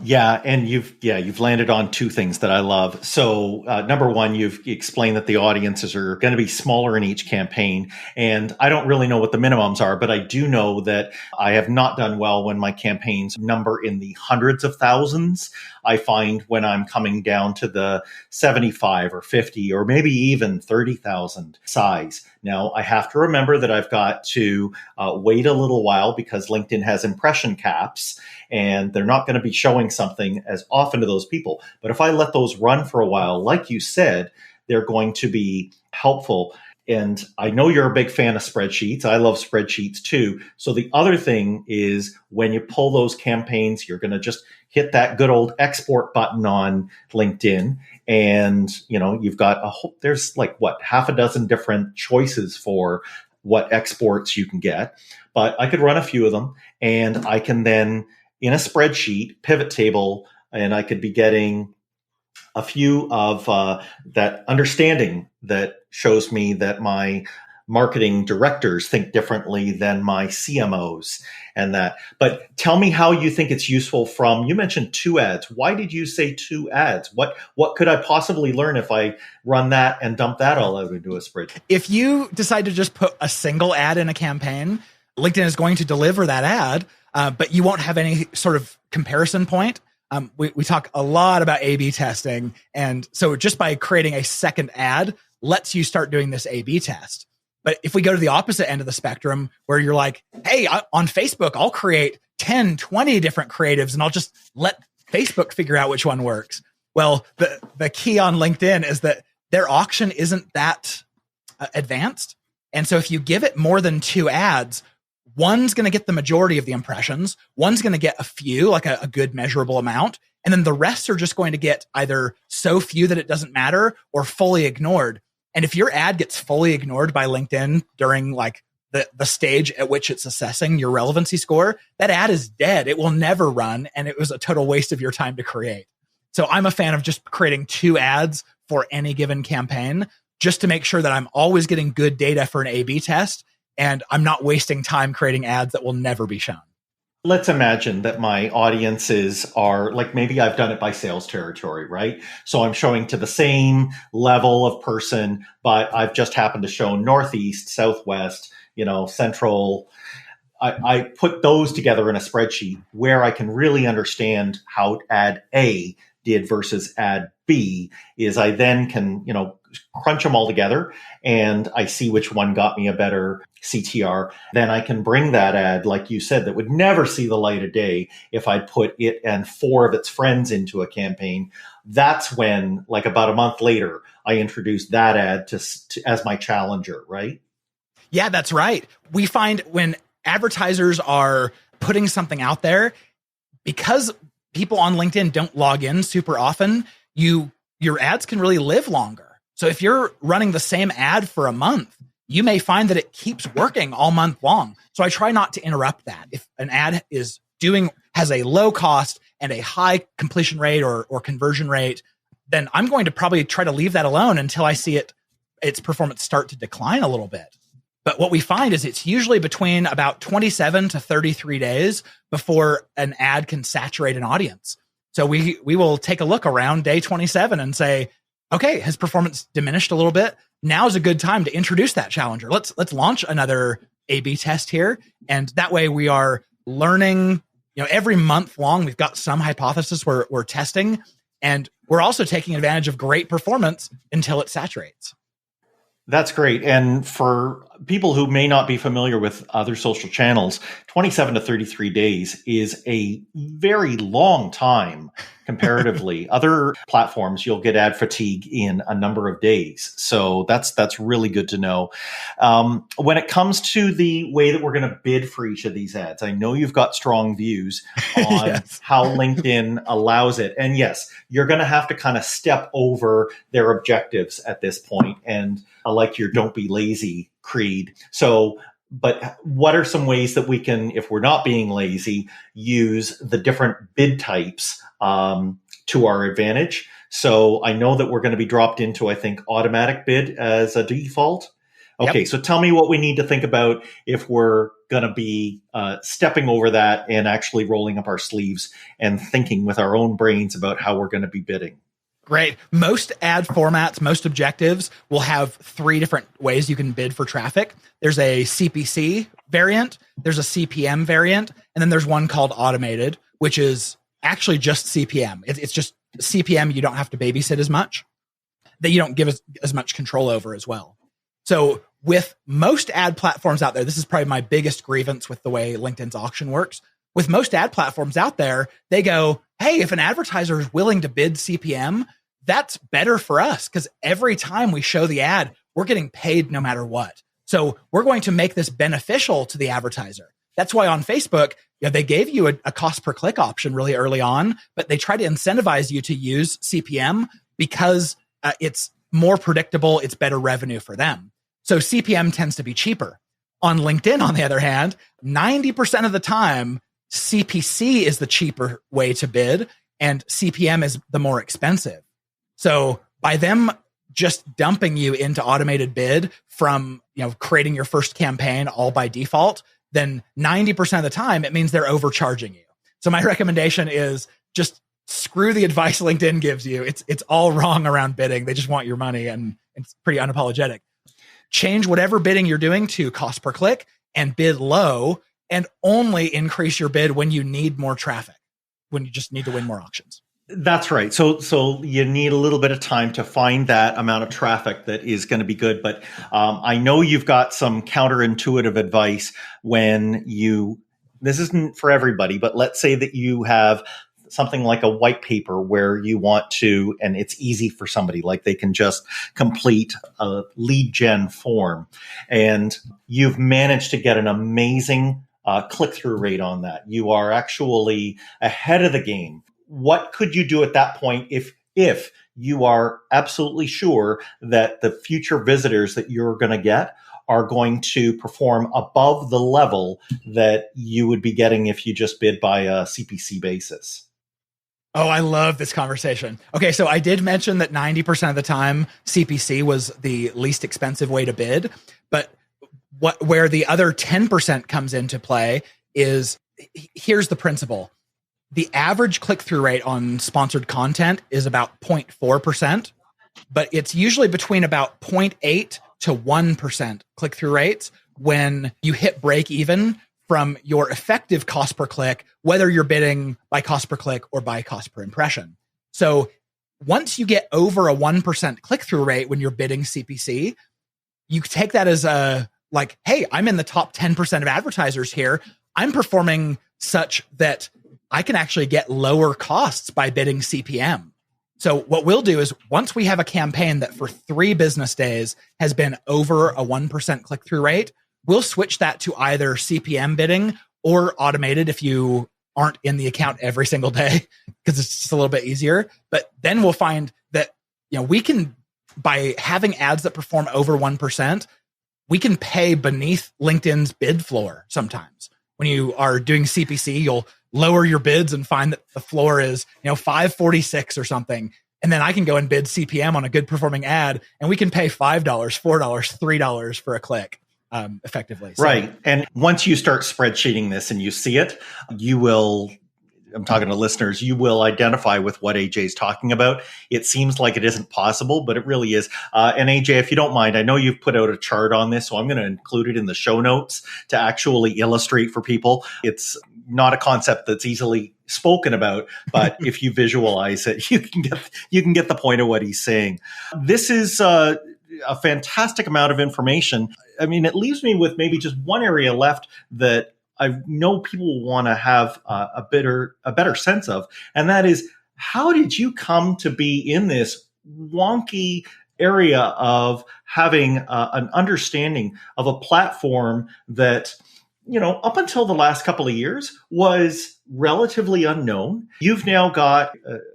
Yeah, and you've landed on 2 things that I love. So number one, you've explained that the audiences are going to be smaller in each campaign, and I don't really know what the minimums are, but I do know that I have not done well when my campaigns number in the hundreds of thousands. I find when I'm coming down to the 75 or 50 or maybe even 30,000 size. Now, I have to remember that I've got to wait a little while because LinkedIn has impression caps and they're not going to be showing something as often to those people. But if I let those run for a while, like you said, they're going to be helpful. And I know you're a big fan of spreadsheets. I love spreadsheets too. So the other thing is when you pull those campaigns, you're going to just hit that good old export button on LinkedIn. And, you've got there's like half a dozen different choices for what exports you can get. But I could run a few of them and I can then in a spreadsheet pivot table, and I could be getting a few of that understanding that shows me that my marketing directors think differently than my CMOs and that. But tell me how you think it's useful you mentioned 2 ads. Why did you say 2 ads? What could I possibly learn if I run that and dump that all out into a spreadsheet? If you decide to just put a single ad in a campaign, LinkedIn is going to deliver that ad, but you won't have any sort of comparison point. We talk a lot about A/B testing. And so just by creating a second ad lets you start doing this A/B test. But if we go to the opposite end of the spectrum where you're like, hey, on Facebook, I'll create 10, 20 different creatives and I'll just let Facebook figure out which one works. Well, the key on LinkedIn is that their auction isn't that advanced. And so if you give it more than 2 ads, one's going to get the majority of the impressions, one's going to get a few, like a good measurable amount, and then the rest are just going to get either so few that it doesn't matter or fully ignored. And if your ad gets fully ignored by LinkedIn during like the stage at which it's assessing your relevancy score, that ad is dead. It will never run, and it was a total waste of your time to create. So I'm a fan of just creating 2 ads for any given campaign, just to make sure that I'm always getting good data for an A/B test, and I'm not wasting time creating ads that will never be shown. Let's imagine that my audiences are like, maybe I've done it by sales territory, right? So I'm showing to the same level of person, but I've just happened to show Northeast, Southwest, Central. I put those together in a spreadsheet where I can really understand how ad A did versus ad B. Is I then can, crunch them all together and I see which one got me a better CTR. Then I can bring that ad, like you said, that would never see the light of day if I put it and 4 of its friends into a campaign. That's when, like about a month later, I introduced that ad to as my challenger, right? Yeah, that's right. We find when advertisers are putting something out there, because people on LinkedIn don't log in super often, your ads can really live longer. So if you're running the same ad for a month, you may find that it keeps working all month long. So I try not to interrupt that. If an ad has a low cost and a high completion rate or conversion rate, then I'm going to probably try to leave that alone until I see its performance start to decline a little bit. But what we find is it's usually between about 27 to 33 days before an ad can saturate an audience. So we will take a look around day 27 and say, okay, has performance diminished a little bit? Now's a good time to introduce that challenger. Let's launch another A/B test here. And that way we are learning, every month long, we've got some hypothesis we're testing, and we're also taking advantage of great performance until it saturates. That's great. And for people who may not be familiar with other social channels, 27 to 33 days is a very long time comparatively. Other platforms, you'll get ad fatigue in a number of days. So that's really good to know. When it comes to the way that we're going to bid for each of these ads, I know you've got strong views on yes. how LinkedIn allows it. And yes, you're going to have to kind of step over their objectives at this point. And I like your don't be lazy creed. So, but what are some ways that we can, if we're not being lazy, use the different bid types to our advantage? So I know that we're going to be dropped into, I think, automatic bid as a default. Okay, yep. So tell me what we need to think about if we're going to be stepping over that and actually rolling up our sleeves and thinking with our own brains about how we're going to be bidding. Great. Most ad formats, most objectives will have 3 different ways you can bid for traffic. There's a CPC variant, there's a CPM variant, and then there's one called automated, which is actually just CPM. It's just CPM you don't have to babysit as much, that you don't give as much control over as well. So with most ad platforms out there, this is probably my biggest grievance with the way LinkedIn's auction works. With most ad platforms out there, they go, hey, if an advertiser is willing to bid CPM, that's better for us because every time we show the ad, we're getting paid no matter what. So we're going to make this beneficial to the advertiser. That's why on Facebook, they gave you a cost per click option really early on, but they try to incentivize you to use CPM because it's more predictable. It's better revenue for them. So CPM tends to be cheaper. On LinkedIn, on the other hand, 90% of the time, CPC is the cheaper way to bid and CPM is the more expensive. So by them just dumping you into automated bid from, creating your first campaign all by default, then 90% of the time, it means they're overcharging you. So my recommendation is just screw the advice LinkedIn gives you. It's all wrong around bidding. They just want your money and it's pretty unapologetic. Change whatever bidding you're doing to cost per click and bid low, and only increase your bid when you need more traffic, when you just need to win more auctions. That's right. So you need a little bit of time to find that amount of traffic that is going to be good. But I know you've got some counterintuitive advice when this isn't for everybody, but let's say that you have something like a white paper where you want to, and it's easy for somebody, like they can just complete a lead gen form, and you've managed to get an amazing click-through rate on that. You are actually ahead of the game. What could you do at that point if you are absolutely sure that the future visitors that you're going to get are going to perform above the level that you would be getting if you just bid by a CPC basis? Oh, I love this conversation. Okay, so I did mention that 90% of the time CPC was the least expensive way to bid, but where the other 10% comes into play is, here's the principle. The average click-through rate on sponsored content is about 0.4%, but it's usually between about 0.8 to 1% click-through rates when you hit break even from your effective cost per click, whether you're bidding by cost per click or by cost per impression. So once you get over a 1% click-through rate when you're bidding CPC, you take that as like, hey, I'm in the top 10% of advertisers here. I'm performing such that I can actually get lower costs by bidding CPM. So what we'll do is, once we have a campaign that for 3 business days has been over a 1% click-through rate, we'll switch that to either CPM bidding or automated if you aren't in the account every single day, because it's just a little bit easier. But then we'll find that, we can, by having ads that perform over 1%, we can pay beneath LinkedIn's bid floor sometimes. When you are doing CPC, you'll lower your bids and find that the floor is, 546 or something. And then I can go and bid CPM on a good performing ad, and we can pay $5, $4, $3 for a click effectively. So, right. And once you start spreadsheeting this and you see it, you will, I'm talking to listeners, you will identify with what AJ is talking about. It seems like it isn't possible, but it really is. And AJ, if you don't mind, I know you've put out a chart on this, so I'm going to include it in the show notes to actually illustrate for people. It's not a concept that's easily spoken about, but if you visualize it, you can get the point of what he's saying. This is a fantastic amount of information. I mean, it leaves me with maybe just one area left that I know people want to have a better sense of, and that is, how did you come to be in this wonky area of having an understanding of a platform that, up until the last couple of years was relatively unknown? You've now got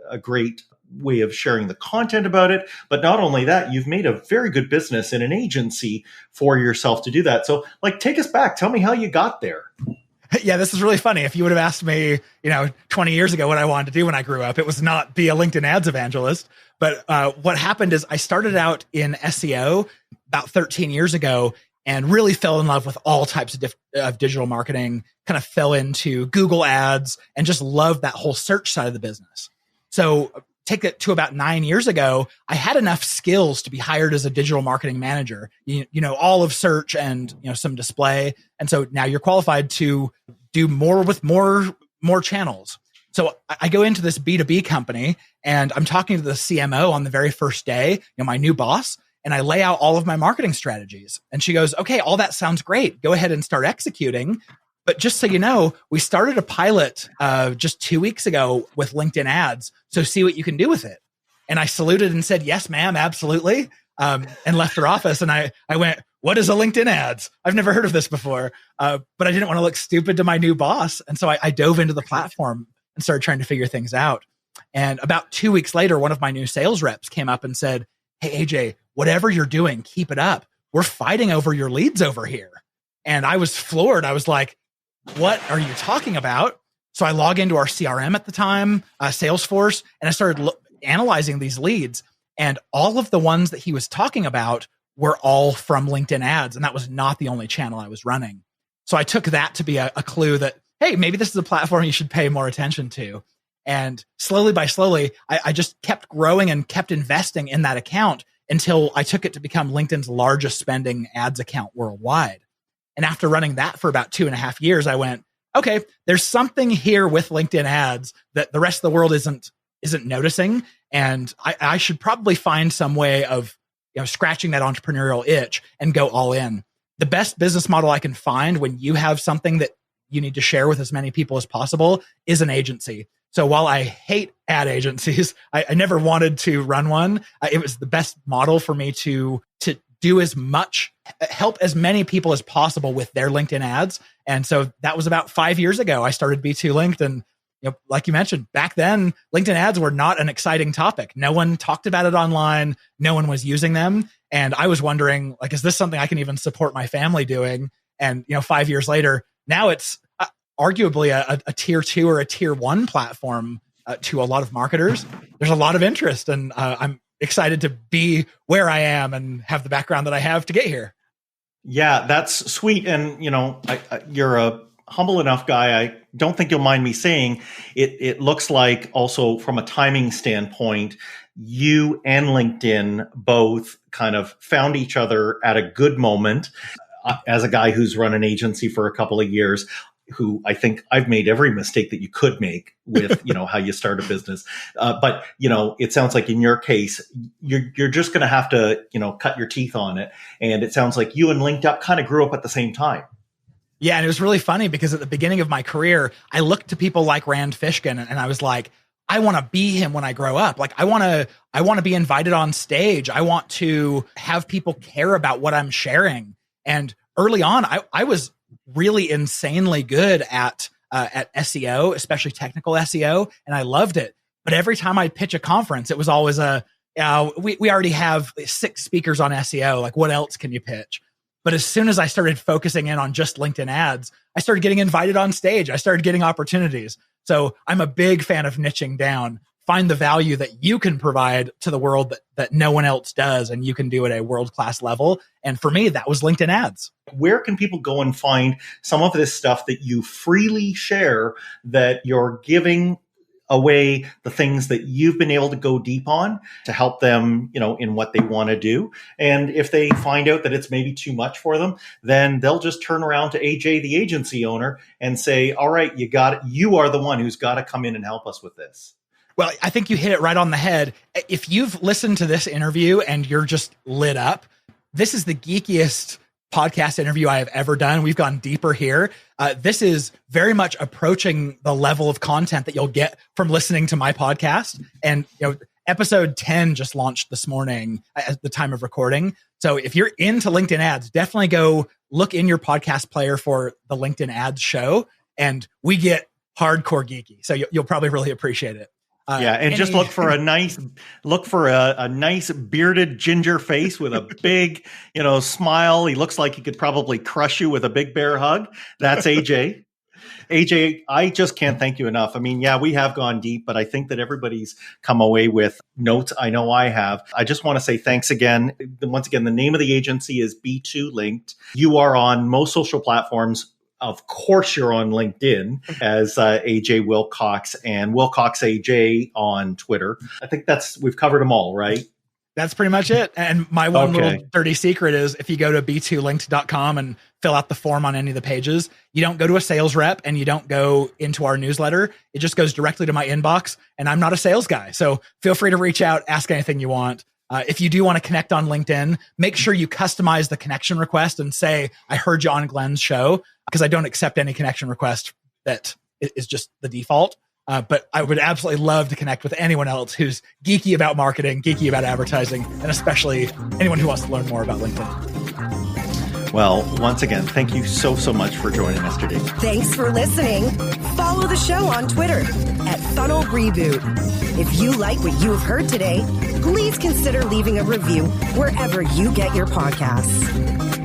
a great way of sharing the content about it, but not only that, you've made a very good business in an agency for yourself to do that. So, take us back. Tell me how you got there. Yeah, this is really funny. If you would have asked me, 20 years ago what I wanted to do when I grew up, it was not be a LinkedIn ads evangelist. But what happened is I started out in SEO about 13 years ago and really fell in love with all types of digital marketing, kind of fell into Google ads and just loved that whole search side of the business. So take it to about 9 years ago, I had enough skills to be hired as a digital marketing manager, all of search and, some display. And so now you're qualified to do more with more channels. So I go into this B2B company and I'm talking to the CMO on the very first day, my new boss, and I lay out all of my marketing strategies. And she goes, okay, all that sounds great. Go ahead and start executing. But just so you know, we started a pilot just 2 weeks ago with LinkedIn ads. So see what you can do with it. And I saluted and said, yes, ma'am, absolutely. And left her office. And I went, what is a LinkedIn ads? I've never heard of this before. But I didn't want to look stupid to my new boss. And so I dove into the platform and started trying to figure things out. And about 2 weeks later, one of my new sales reps came up and said, hey, AJ, whatever you're doing, keep it up. We're fighting over your leads over here. And I was floored. I was like, what are you talking about? So I log into our CRM at the time, Salesforce, and I started analyzing these leads. And all of the ones that he was talking about were all from LinkedIn ads. And that was not the only channel I was running. So I took that to be a clue that, hey, maybe this is a platform you should pay more attention to. And slowly by slowly, I just kept growing and kept investing in that account until I took it to become LinkedIn's largest spending ads account worldwide. And after running that for about 2.5 years, I went, okay, there's something here with LinkedIn ads that the rest of the world isn't noticing. And I should probably find some way of scratching that entrepreneurial itch and go all in. The best business model I can find when you have something that you need to share with as many people as possible is an agency. So while I hate ad agencies, I never wanted to run one. It was the best model for me to do as much, help as many people as possible with their LinkedIn ads. And so that was about 5 years ago. I started B2 Linked, and like you mentioned, back then, LinkedIn ads were not an exciting topic. No one talked about it online. No one was using them. And I was wondering, like, is this something I can even support my family doing? And, 5 years later, now it's arguably a tier 2 or a tier 1 platform to a lot of marketers. There's a lot of interest, and I'm excited to be where I am and have the background that I have to get here. Yeah, that's sweet. And, you're a humble enough guy. I don't think you'll mind me saying it looks like also from a timing standpoint, you and LinkedIn both kind of found each other at a good moment. As a guy who's run an agency for a couple of years, who I think I've made every mistake that you could make with, how you start a business. But, it sounds like in your case, you're just going to have to, cut your teeth on it. And it sounds like you and LinkedIn kind of grew up at the same time. Yeah. And it was really funny because at the beginning of my career, I looked to people like Rand Fishkin, and I was like, I want to be him when I grow up. Like, I want to be invited on stage. I want to have people care about what I'm sharing. And early on, I was really insanely good at SEO, especially technical SEO, and I loved it. But every time I'd pitch a conference, it was always we already have 6 speakers on SEO. Like, what else can you pitch? But as soon as I started focusing in on just LinkedIn ads, I started getting invited on stage. I started getting opportunities. So I'm a big fan of niching down. Find the value that you can provide to the world that no one else does, and you can do it at a world-class level. And for me, that was LinkedIn ads. Where can people go and find some of this stuff that you freely share, that you're giving away, the things that you've been able to go deep on to help them, in what they want to do? And if they find out that it's maybe too much for them, then they'll just turn around to AJ, the agency owner, and say, all right, you got it. You are the one who's got to come in and help us with this. Well, I think you hit it right on the head. If you've listened to this interview and you're just lit up, this is the geekiest podcast interview I have ever done. We've gone deeper here. This is very much approaching the level of content that you'll get from listening to my podcast. And, episode 10 just launched this morning at the time of recording. So if you're into LinkedIn ads, definitely go look in your podcast player for the LinkedIn ads show. And we get hardcore geeky. So you'll probably really appreciate it. And just look for a nice bearded ginger face with a big, smile. He looks like he could probably crush you with a big bear hug. That's AJ. AJ, I just can't thank you enough. I mean, yeah, we have gone deep, but I think that everybody's come away with notes. I know I have. I just want to say thanks again. Once again, the name of the agency is B2 Linked. You are on most social platforms. Of course, you're on LinkedIn as AJ Wilcox and Wilcox AJ on Twitter. I think we've covered them all, right? That's pretty much it. And my one little dirty secret is if you go to b2linked.com and fill out the form on any of the pages, you don't go to a sales rep and you don't go into our newsletter. It just goes directly to my inbox, and I'm not a sales guy. So feel free to reach out, ask anything you want. If you do want to connect on LinkedIn, make sure you customize the connection request and say, I heard you on Glenn's show, because I don't accept any connection request that is just the default. But I would absolutely love to connect with anyone else who's geeky about marketing, geeky about advertising, and especially anyone who wants to learn more about LinkedIn. Well, once again, thank you so much for joining us today. Thanks for listening. Follow the show on Twitter at Funnel Reboot. If you like what you have heard today, please consider leaving a review wherever you get your podcasts.